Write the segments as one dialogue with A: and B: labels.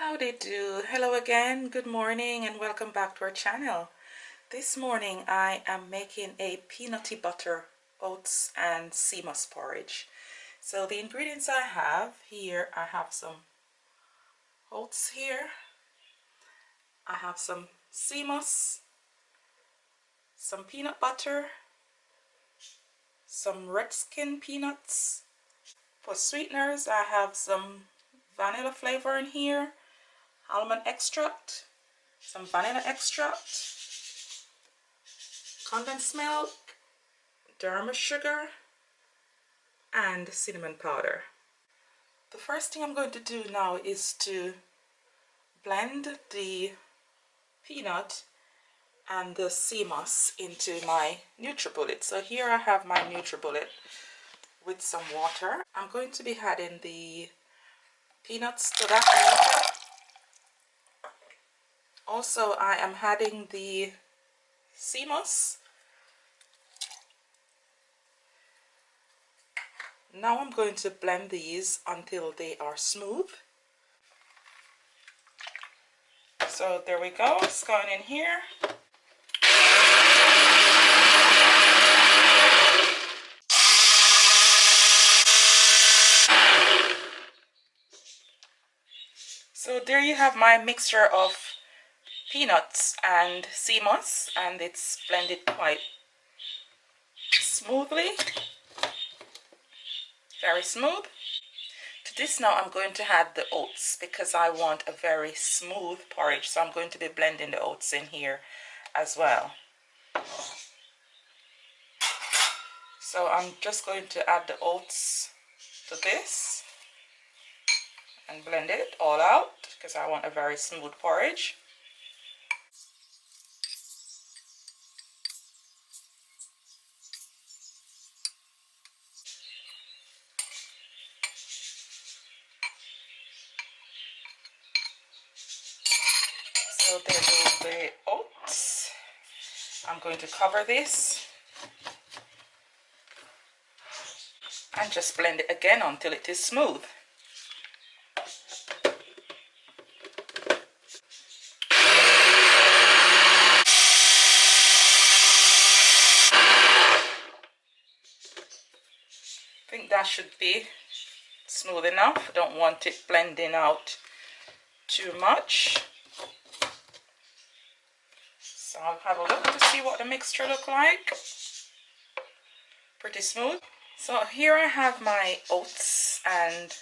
A: Howdy do. Hello again, good morning and welcome back to our channel. This morning I am making a peanutty butter oats and sea moss porridge. So the ingredients I have here, I have some oats here, I have some sea moss, some peanut butter, some red skin peanuts. For sweeteners I have some vanilla flavor in here, almond extract, some vanilla extract, condensed milk, Dharma sugar, and cinnamon powder. The first thing I'm going to do now is to blend the peanut and the sea moss into my NutriBullet. So here I have my NutriBullet with some water. I'm going to be adding the peanuts to that water. Also, I am adding the sea moss. Now I'm going to blend these until they are smooth. So there we go, it's going in here. So there you have my mixture of peanuts and sea moss, and it's blended quite smoothly, very smooth. To this now I'm going to add the oats because I want a very smooth porridge, so I'm going to be blending the oats in here as well. So I'm just going to add the oats to this and blend it all out because I want a very smooth porridge. So there goes the oats. I'm going to cover this and just blend it again until it is smooth. I think that should be smooth enough. I don't want it blending out too much. So I'll have a look to see what the mixture looks like. Pretty smooth. So here I have my oats and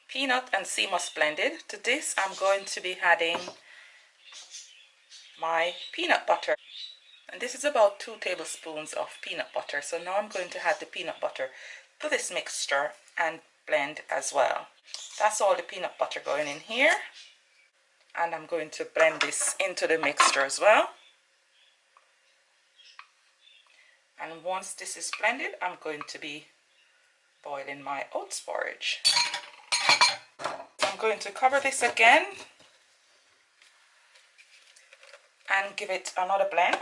A: peanut and sea moss blended. To this I'm going to be adding my peanut butter. And this is about 2 tablespoons of peanut butter. So now I'm going to add the peanut butter to this mixture and blend as well. That's all the peanut butter going in here. And I'm going to blend this into the mixture as well. And once this is blended, I'm going to be boiling my oats porridge. I'm going to cover this again and give it another blend.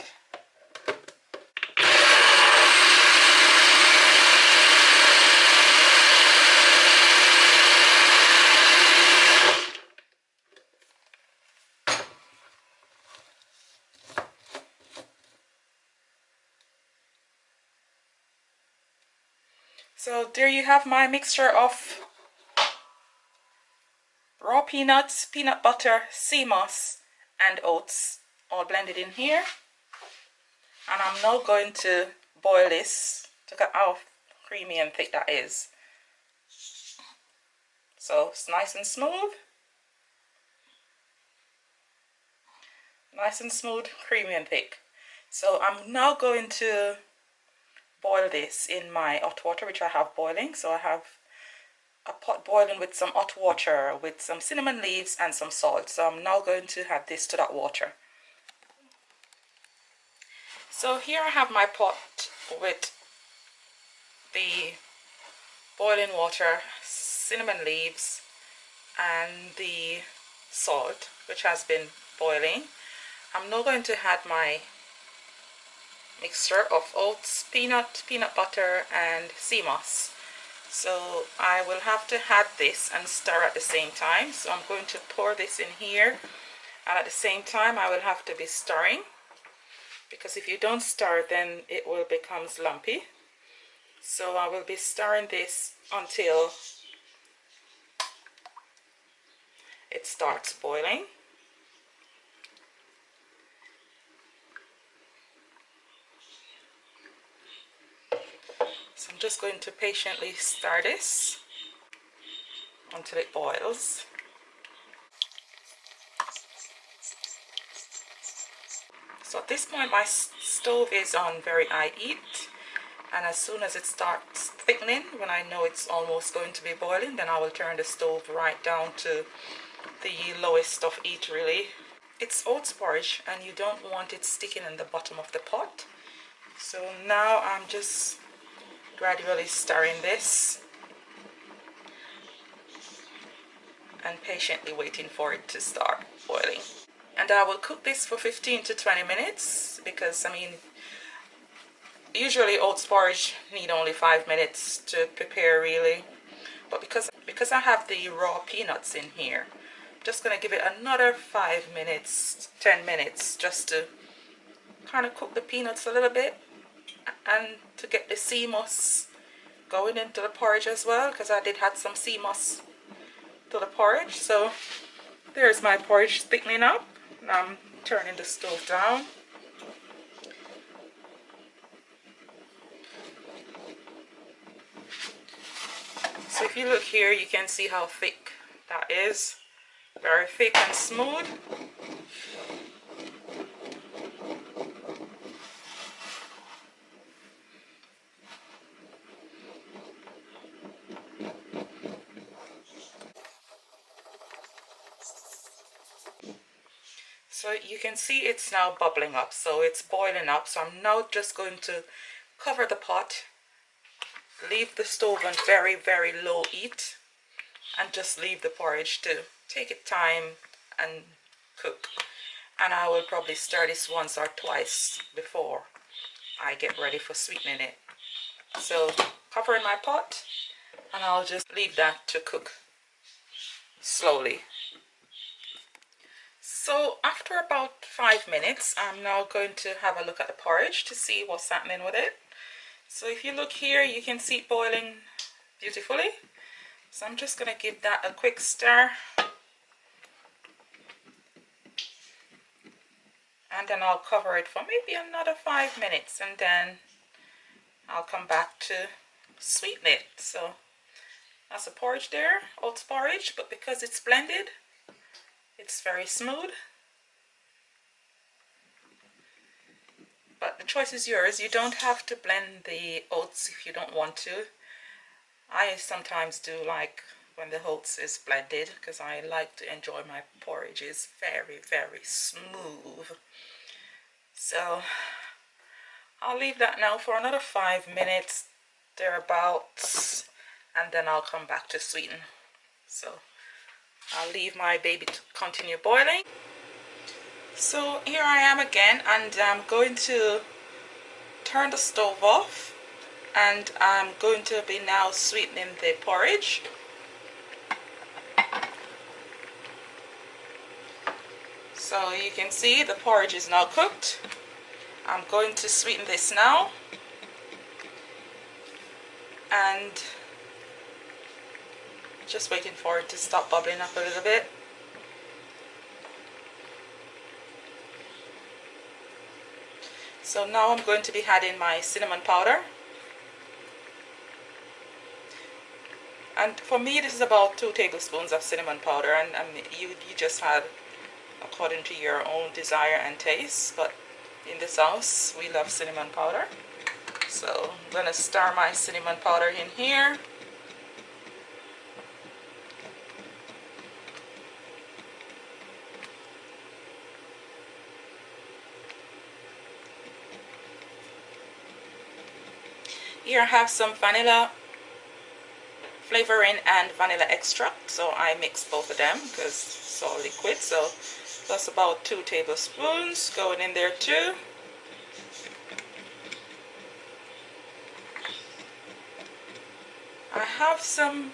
A: So there you have my mixture of raw peanuts, peanut butter, sea moss and oats all blended in here. And I'm now going to boil this to get how creamy and thick that is. So it's nice and smooth. Nice and smooth, creamy and thick. So I'm now going to boil this in my hot water, which I have boiling. So I have a pot boiling with some hot water with some cinnamon leaves and some salt. So I'm now going to add this to that water. So here I have my pot with the boiling water, cinnamon leaves and the salt, which has been boiling. I'm now going to add my mixture of oats, peanut butter and sea moss. So I will have to add this and stir at the same time. So I'm going to pour this in here, and at the same time I will have to be stirring, because if you don't stir then it will become lumpy. So I will be stirring this until it starts boiling. So I'm just going to patiently stir this until it boils. So at this point my stove is on very high heat, and as soon as it starts thickening, when I know it's almost going to be boiling, then I will turn the stove right down to the lowest of heat really. It's oats porridge and you don't want it sticking in the bottom of the pot. So now I'm just gradually stirring this and patiently waiting for it to start boiling. And I will cook this for 15 to 20 minutes because, I mean, usually oats porridge need only 5 minutes to prepare really. But because I have the raw peanuts in here, I'm just going to give it another 5 minutes, 10 minutes, just to kind of cook the peanuts a little bit and to get the sea moss going into the porridge as well, because I did add some sea moss to the porridge. So there's my porridge thickening up. Now I'm turning the stove down. So if you look here, you can see how thick that is. Very thick and smooth. So you can see it's now bubbling up, so it's boiling up. So I'm now just going to cover the pot, leave the stove on very, very low heat, and just leave the porridge to take its time and cook. And I will probably stir this once or twice before I get ready for sweetening it. So covering my pot, and I'll just leave that to cook slowly. So after about 5 minutes, I'm now going to have a look at the porridge to see what's happening with it. So if you look here, you can see it boiling beautifully. So I'm just going to give that a quick stir. And then I'll cover it for maybe another 5 minutes, and then I'll come back to sweeten it. So that's a porridge there, oats porridge, but because it's blended, it's very smooth. But the choice is yours. You don't have to blend the oats if you don't want to. I sometimes do like when the oats is blended, because I like to enjoy my porridges very, very smooth. So I'll leave that now for another 5 minutes, thereabouts, and then I'll come back to sweeten. So I'll leave my baby to continue boiling. So here I am again, and I'm going to turn the stove off, and I'm going to be now sweetening the porridge. So you can see the porridge is now cooked. I'm going to sweeten this now, and just waiting for it to stop bubbling up a little bit. So now I'm going to be adding my cinnamon powder. And for me, this is about 2 tablespoons of cinnamon powder, and you just add according to your own desire and taste. But in this house, we love cinnamon powder. So I'm going to stir my cinnamon powder in here. Here I have some vanilla flavoring and vanilla extract, so I mix both of them because it's all liquid. So that's about 2 tablespoons going in there too. I have some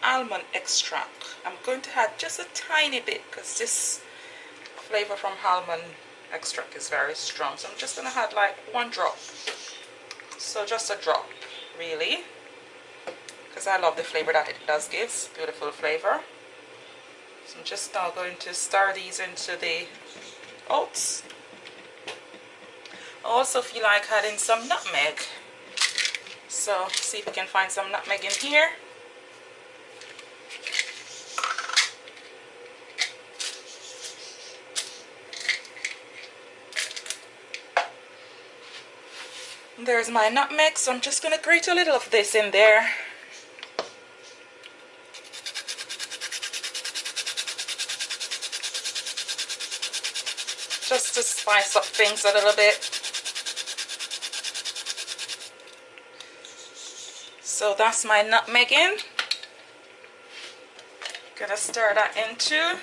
A: almond extract. I'm going to add just a tiny bit because this flavor from almond extract is very strong. So I'm just going to add like 1 drop. So just a drop, really, because I love the flavor that it does give. Beautiful flavor. So I'm just now going to stir these into the oats. I also feel like adding some nutmeg. So see if we can find some nutmeg in here. There's my nutmeg, so I'm just going to grate a little of this in there. Just to spice up things a little bit. So that's my nutmeg in. Gonna stir that in too.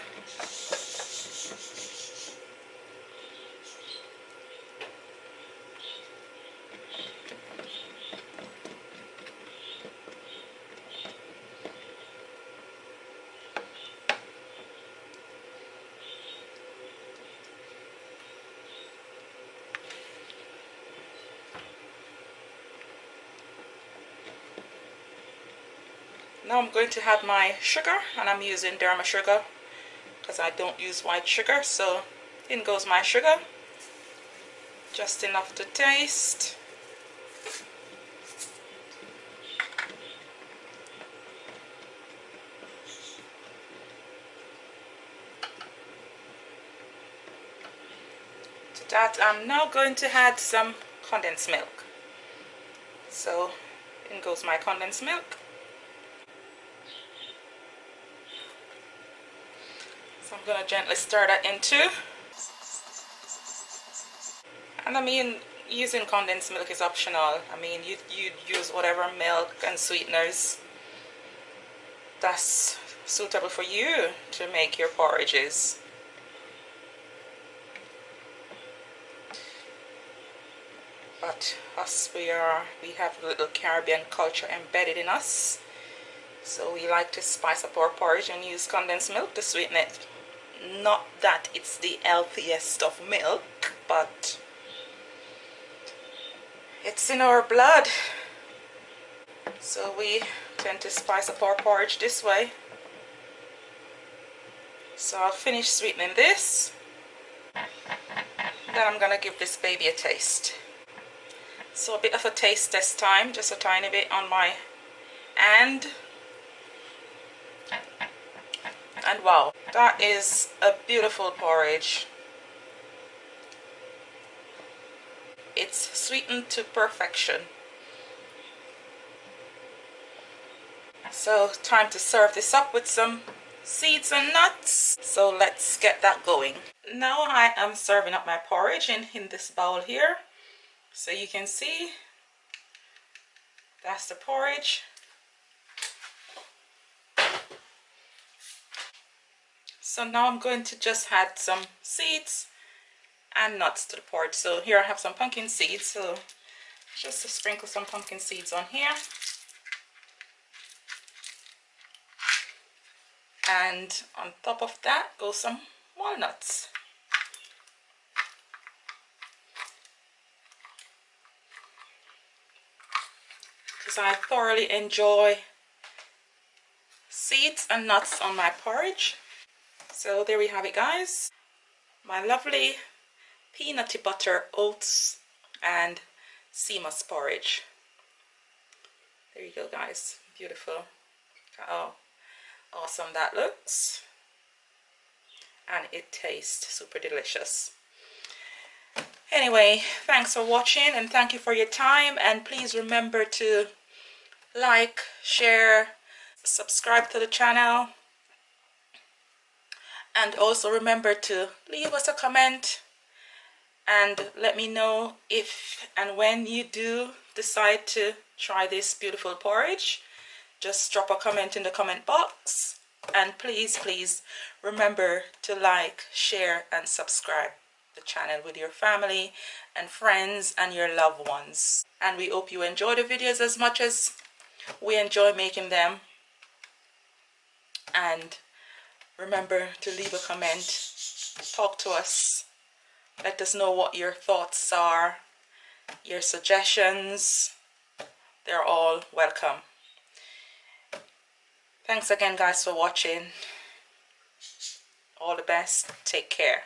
A: Now I'm going to add my sugar, and I'm using Derma sugar because I don't use white sugar, so in goes my sugar. Just enough to taste. To that I'm now going to add some condensed milk. So in goes my condensed milk. So I'm going to gently stir that in too. And I mean, using condensed milk is optional. I mean, you'd use whatever milk and sweeteners that's suitable for you to make your porridges. But us, we have a little Caribbean culture embedded in us. So we like to spice up our porridge and use condensed milk to sweeten it. Not that it's the healthiest of milk, but it's in our blood. So we tend to spice up our porridge this way. So I'll finish sweetening this. Then I'm gonna give this baby a taste. So a bit of a taste test time, just a tiny bit on my hand. And wow, that is a beautiful porridge. It's sweetened to perfection. So time to serve this up with some seeds and nuts. So let's get that going. Now I am serving up my porridge in this bowl here. So you can see that's the porridge. So now I'm going to just add some seeds and nuts to the porridge. So here I have some pumpkin seeds, so just to sprinkle some pumpkin seeds on here. And on top of that go some walnuts. Because I thoroughly enjoy seeds and nuts on my porridge. So there we have it, guys. My lovely peanutty butter oats and sea moss porridge. There you go, guys. Beautiful. Oh, awesome that looks. And it tastes super delicious. Anyway, thanks for watching and thank you for your time, and please remember to like, share, subscribe to the channel, and also remember to leave us a comment and let me know if and when you do decide to try this beautiful porridge. Just drop a comment in the comment box, and please remember to like, share and subscribe the channel with your family and friends and your loved ones. And we hope you enjoy the videos as much as we enjoy making them. And remember to leave a comment, talk to us, let us know what your thoughts are, your suggestions. They're all welcome. Thanks again guys for watching. All the best. Take care.